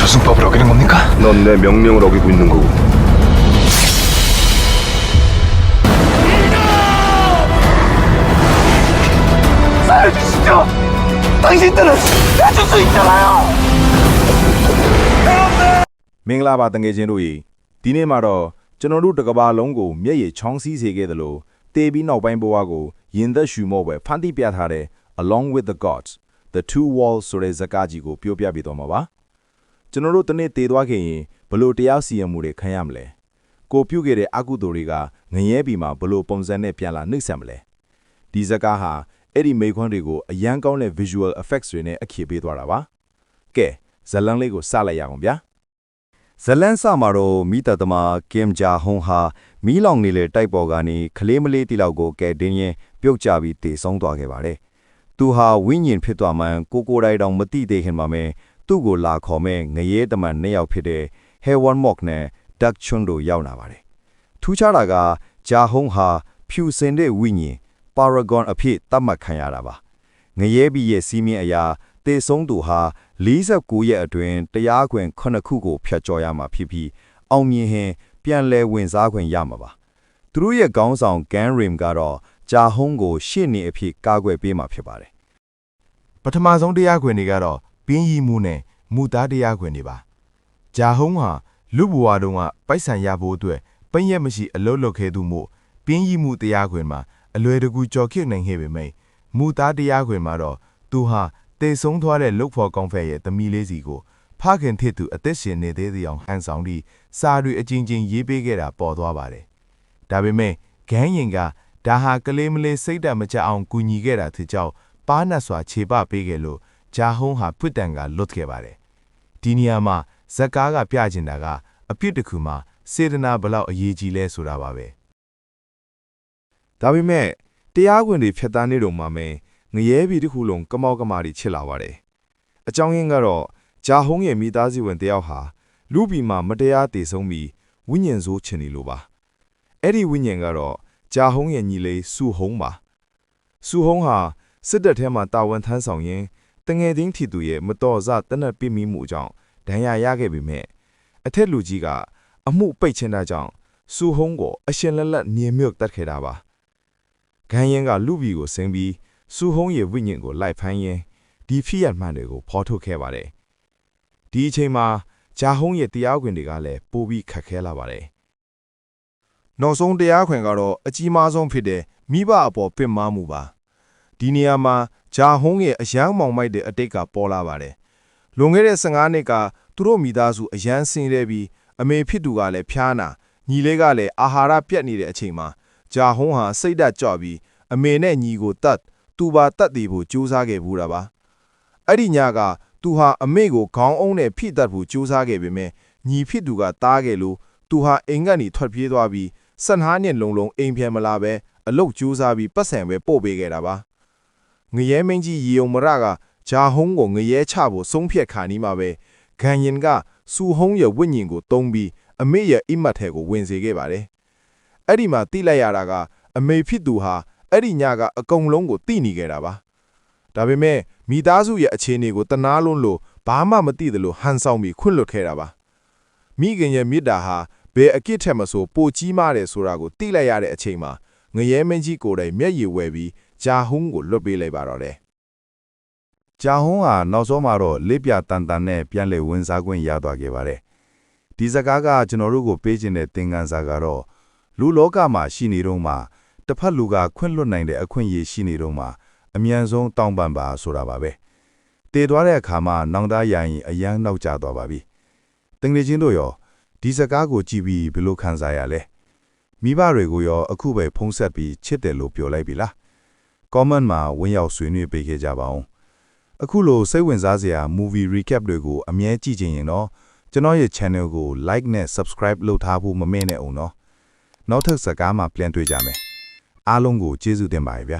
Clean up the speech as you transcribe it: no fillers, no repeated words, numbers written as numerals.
무슨 법을 어기는 겁니까? 넌 내 명령을 어기고 있는 거고. 살려주시죠! 당신들은 해줄 수 있잖아요! မင်္ဂလာပါတငယ်ချင်းတို့ရေဒီနေ့မှာတော့ကျွန်တော်တို့တစ်ကဘာလုံးကိုမျက်ရည်ချောင်းစီးစေခဲ့သလိုတေးပြီးနောက်ပိုင်းဘဝကိုရင်သက်ရှူမော့ပဲဖန်တီးပြထားတဲ့ Along with the Gods the Two Walls ဆိုတဲ့ဇာတ်ကားကြီးကိုပြောပြပေးသွားမှာပါကျွန်တော်တို့တနေ့တေးသွားခဲ့ရင်ဘလို့တရားစီရင်မှုတွေခံရမလဲကိုပြုတ်ခဲ့တဲ့အကုသိုလ်တွေကငရဲပြီးမှာဘလို့ပုံစံနဲ့ပြန်လာနှိမ့်ဆက်မလဲဒီဇာတ်ကားဟာအဲ့ဒီမိခွန်းတွေကိုအရန်ကောင်းတဲ့ visual effects တွေနဲ့အခြေပေးသွားတာပါကဲဇလန်းလေးကိုစလိုက်ရအောင်ဗျာဇလန်းစမှာတော့မိတသမားကင်ဂျာဟွန်ဟာမီးလောင်နေတဲ့တိုက်ပေါ်ကနေခလေးမလေးတီလောက်ကိုကဲတင်းရင်ပြုတ်ကျပြီးတေဆုံးသွားခဲ့ပါတယ်။သူဟာဝိညာဉ်ဖြစ်သွားမှကိုယ်တိုင်တောင်မသိသေးခင်မှာပဲသူ့ကိုလာခေါ်မဲ့ငရဲတမန်နှစ်ယောက်ဖြစ်တဲ့ Hewan Mock နဲ့ Duck Chun တို့ရောက်လာပါတယ်။ထူးခြားတာကဂျာဟွန်ဟာဖြူစင်တဲ့ဝိညာဉ် Paragon အဖြစ်သတ်မှတ်ခံရတာပါ။ငရဲဘီရဲ့စီးမြင်အရာတေဆုံးသူဟာ49ရက်အတွင်းတရားခွင်9ခုကိုဖျက်ကျော်ရမှာဖြစ်ပြီးအောင်မြင်ရင်ပြန်လဲဝင်စားခွင့်ရမှာပါသူတို့ရဲ့ခေါင်းဆောင်ကန်ရင်ကတော့ဂျာဟုံးကိုရှေ့နေအဖြစ်ကာကွယ်ပေးမှာဖြစ်ပါတယ်ပထမဆုံးတရားခွင်တွေကတော့ပင်းရီမှုနဲ့မူသားတရားခွင်တွေပါဂျာဟုံးဟာလူဘဝတုန်းကပိုက်ဆံရဖို့အတွက်ပင်းရက်မရှိအလုပ်လုပ်ခဲ့သူမို့ပင်းရီမှုတရားခွင်မှာအလွယ်တကူကြော်ခစ်နိုင်ခဲ့ပေမယ့်မူသားတရားခွင်မှာတော့သူဟာတေဆုံးသွားတဲ့လုတ်ဖော်ကောင်းဖက်ရဲ့သမီးလေးစီကိုဖခင်ထစ်သူအသက်ရှင်နေသေးတဲ့အောင်ဟန်ဆောင်ပြီးစာရီအချင်းချင်းရေးပေးခဲ့တာပေါ်သွားပါတယ်။ဒါပေမဲ့ဂန်းရင်ကဒါဟာကလေးမလေးစိတ်ဓာတ်မကျအောင်ကူညီခဲ့တာဖြစ်ကြောင်းပါးနတ်စွာခြေပပေးခဲ့လို့ဂျာဟုံးဟာပွတ်တန်ကလွတ်ခဲ့ပါတယ်။ဒီနေရာမှာဇက်ကားကပြချင်တာကအပြစ်တစ်ခုမှာစေတနာဘလောက်အရေးကြီးလဲဆိုတာပါပဲ။ဒါပေမဲ့တရားခွင်တွေဖျက်ဆီးနေတော့မှငရဲပြည်တစ်ခုလုံးကမောက်ကမာတွေချစ်လာပါတယ်။အကြောင်းရင်းကတော့ဂျာဟုံးရဲ့မိသားစုဝင်တယောက်ဟာလူပြည်မှာမတရားတည်ဆုံးပြီးဝိညာဉ်ဆိုးချင်နေလို့ပါ။အဲ့ဒီဝိညာဉ်ကတော့ဂျာဟုံးရဲ့ညီလေးဆူဟုံးပါ။ဆူဟုံးဟာစစ်တပ်ထဲမှာတာဝန်ထမ်းဆောင်ရင်းတငယ်ချင်းထီသူရဲ့မတော်စတနက်ပြမိမှုကြောင့်ဒဏ်ရာရခဲ့ပေမဲ့အထက်လူကြီးကအမှုပိတ်ချင်တာကြောင့်ဆူဟုံးကိုအရှင်လက်လက်နေမြုပ်တတ်ခဲ့တာပါ။ဂန်းရင်ကလူပြည်ကိုဆင်းပြီးဆူဟုံးရဲ့ဝိညာဉ်ကိုလိုက်ဖမ်းရင်းဒီဖြစ်ရမှန်တွေကိုဖော်ထုတ်ခဲ့ပါတယ်။ဒီအချိန်မှာဂျာဟုံးရဲ့တရားခွင်တွေကလည်းပိုပြီးခက်ခဲလာပါတယ်။နောက်ဆုံးတရားခွင်ကတော့အကြီးမားဆုံးဖြစ်တဲ့မိဘအပေါ်ပင်မမှုပါ။ဒီနေရာမှာဂျာဟုံးရဲ့အယမ်းမောင်မိုက်တဲ့အတိတ်ကပေါ်လာပါတယ်။လွန်ခဲ့တဲ့15နှစ်ကသူတို့မိသားစုအယမ်းဆင်းရဲပြီးအမေဖြစ်သူကလည်းဖျားနာညီလေးကလည်းအာဟာရပြတ်နေတဲ့အချိန်မှာဂျာဟုံးဟာစိတ်ဓာတ်ကျပြီးအမေနဲ့ညီကိုတတ်သူပါတတ်တည်ဖို့ကြိုးစားခဲ့ဘူးတာပါအဲ့ဒီညကသူဟာအမေကိုခေါင်းအုံးနဲ့ဖိတတ်ဖို့ကြိုးစားခဲ့ပေမဲ့ညီဖြစ်သူကတားခဲ့လို့သူဟာအိမ်ကနေထွက်ပြေးသွားပြီး15နှစ်လုံးအိမ်ပြန်မလာပဲအလုတ်ကြိုးစားပြီးပတ်စံပဲပို့ပေးခဲ့တာပါငရဲမင်းကြီးရီယုံမရကဂျာဟုံးကိုငရဲချဖို့ဆုံးဖြတ်ခါနီးမှာပဲဂန်ရင်ကစူဟုံးရဲ့ဝိညာဉ်ကိုတုံးပြီးအမေရဲ့အိမ်မက်ထဲကိုဝင်စေခဲ့ပါတယ်အဲ့ဒီမှာတိလိုက်ရတာကအမေဖြစ်သူဟာအဲ့ဒီညကအကုန်လုံးကိုတိနေခဲ့တာပါဒါပေမဲ့မိသားစုရဲ့အခြေအနေကိုတနာလုံးလို့ဘာမှမသိသလိုဟန်ဆောင်ပြီးခွင့်လွတ်ခဲ့တာပါမိခင်ရဲ့မေတ္တာဟာဘယ်အကိထက်မဆိုပိုကြီးမားတယ်ဆိုတာကိုသိလိုက်ရတဲ့အချိန်မှာငရဲမင်းကြီးကိုယ်တိုင်မျက်ရည်ဝယ်ပြီးဂျာဟုံးကိုလွတ်ပေးလိုက်ပါတော့တယ်ဂျာဟုံးဟာနောက်ဆုံးမှာတော့လေးပြတန်တန်နဲ့ပြန်လည်ဝင်စားခွင့်ရသွားခဲ့ပါတယ်ဒီစကားကကျွန်တော်တို့ကိုပေးခြင်းတဲ့သင်ခန်းစာကတော့လူလောကမှာရှိနေတော့မှတစ်ဖက်လူကခွင့်လွတ်နိုင်တဲ့အခွင့်အရေးရှိနေတော့မှအမြန်ဆုံးတောင်းပန်ပါဆိုတာပါပဲတည်သွားတဲ့အခါမှာနောင်တရရင်အယမ်းနောက်ကျသွားပါပြီတငယ်ချင်းတို့ရောဒီစကားကိုကြည့်ပြီးဘယ်လိုခံစားရလဲမိဘတွေကိုရောအခုပဲဖုံးဆက်ပြီးချစ်တယ်လို့ပြောလိုက်ပြီလား comment မှာဝင်ရောက်ဆွေးနွေးပေးခဲ့ကြပါဦးအခုလိုစိတ်ဝင်စားစရာ movie recap တွေကိုအမြဲကြည့်ချင်ရင်တော့ကျွန်တော်ရဲ့ channel ကို like နဲ့ subscribe လုပ်ထားဖို့မမေ့နဲ့အောင်နော်နောက်ထပ်စကားမှာပြန်တွေ့ကြမယ်အားလုံးကိုကျေးဇူးတင်ပါတယ်ဗျာ